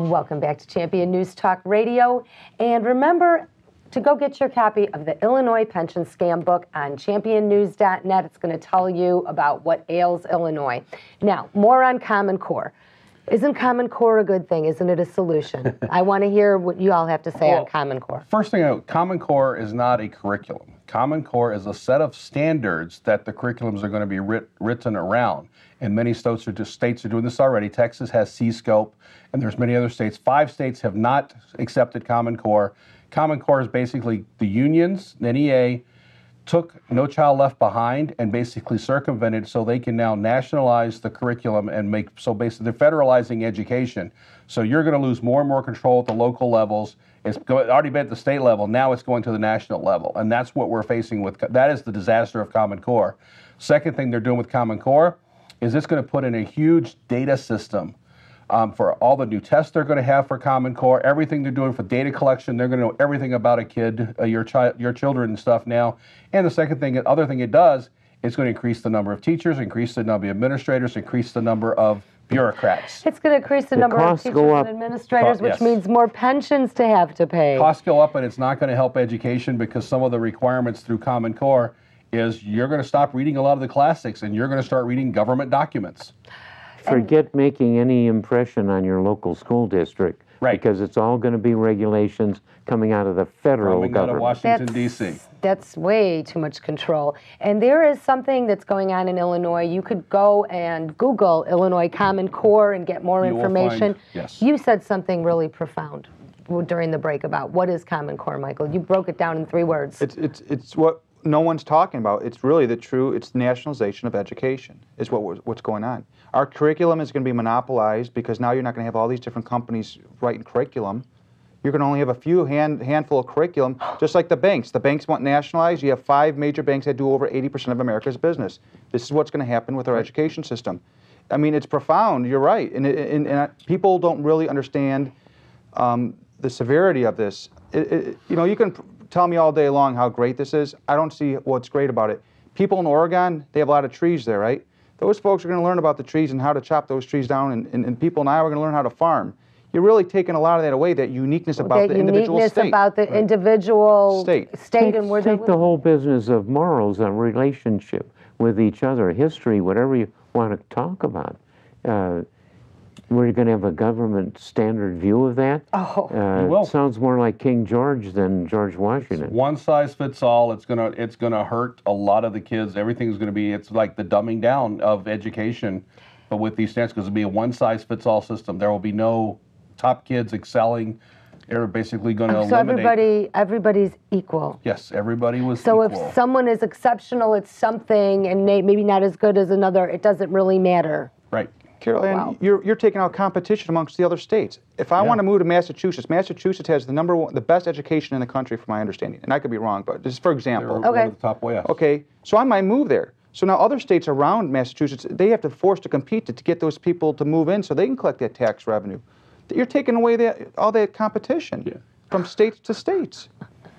Welcome back to Champion News Talk Radio. And remember to go get your copy of the Illinois Pension Scam book on championnews.net. It's going to tell you about what ails Illinois. Now, more on Common Core. Isn't Common Core a good thing? Isn't it a solution? I want to hear what you all have to say on Common Core. First thing, Common Core is not a curriculum. Common Core is a set of standards that the curriculums are going to be written around. And many states are doing this already. Texas has C-Scope, and there's many other states. 5 states have not accepted Common Core. Common Core is basically the unions, NEA, took No Child Left Behind and basically circumvented so they can now nationalize the curriculum and so basically they're federalizing education. So you're going to lose more and more control at the local levels. It's already been at the state level. Now it's going to the national level. And that's what we're facing with. That is the disaster of Common Core. Second thing they're doing with Common Core is it's going to put in a huge data system for all the new tests they're going to have for Common Core, everything they're doing for data collection. They're going to know everything about a kid, your children and stuff now. And the other thing it does, it's going to increase the number of teachers, increase the number of administrators, increase the number of bureaucrats. It's going to increase the number of teachers and administrators, which means more pensions to have to pay. Costs go up, and it's not going to help education because some of the requirements through Common Core is you're going to stop reading a lot of the classics and you're going to start reading government documents. Forget making any impression on your local school district, right? Because it's all going to be regulations coming out of the federal government. Out of Washington, D.C. That's way too much control. And there is something that's going on in Illinois. You could go and Google Illinois Common Core and get more information. Yes. You said something really profound during the break about what is Common Core, Michael. You broke it down in 3 words. It's what no one's talking about. It's really it's nationalization of education is what's going on. Our curriculum is going to be monopolized because now you're not going to have all these different companies writing curriculum. You're going to only have a few handful of curriculum, just like the banks. The banks want nationalized. You have 5 major banks that do over 80% of America's business. This is what's going to happen with our education system. I mean, it's profound. You're right, and people don't really understand the severity of this. You know, you can tell me all day long how great this is. I don't see what's great about it. People in Oregon, they have a lot of trees there, right? Those folks are going to learn about the trees and how to chop those trees down, and people in Iowa are going to learn how to farm. You're really taking a lot of that away, that uniqueness about the individual state. About the individual state and where take the whole business of morals, a relationship with each other, history, whatever you want to talk about. We're going to have a government standard view of that. It sounds more like King George than George Washington. One size fits all. It's gonna hurt a lot of the kids. Everything's going to be. It's like the dumbing down of education, but with these standards, because it'll be a one size fits all system. There will be no top kids excelling. They're basically going to eliminate. So everybody's equal. Yes, everybody was equal. So if someone is exceptional at something and maybe not as good as another, it doesn't really matter. Right. Carol Ann, you're taking out competition amongst the other states. If I want to move to Massachusetts, Massachusetts has the best education in the country, from my understanding. And I could be wrong, but just for example. One of the top, yes. Okay, so I might move there. So now other states around Massachusetts, they have to force to compete to get those people to move in so they can collect that tax revenue. You're taking away all that competition from states to states.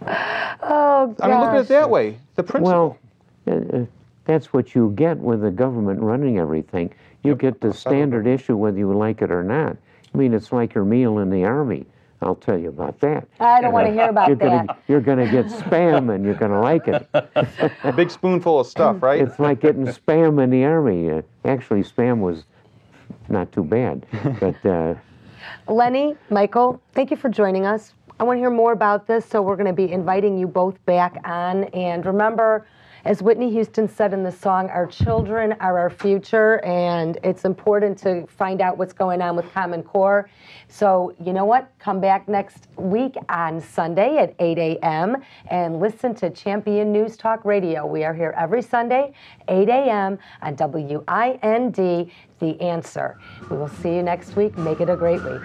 Oh, gosh. I mean, look at it that way. The principle. Well, that's what you get with the government running everything. You get the standard issue whether you like it or not. I mean, it's like your meal in the Army. I'll tell you about that. I don't want to hear about that. You're going to get Spam, and you're going to like it. A big spoonful of stuff, right? It's like getting Spam in the Army. Actually, Spam was not too bad. But Lennie, Michael, thank you for joining us. I want to hear more about this, so we're going to be inviting you both back on. And remember, as Whitney Houston said in the song, our children are our future, and it's important to find out what's going on with Common Core. So, you know what? Come back next week on Sunday at 8 a.m. and listen to Champion News Talk Radio. We are here every Sunday, 8 a.m. on WIND, The Answer. We will see you next week. Make it a great week.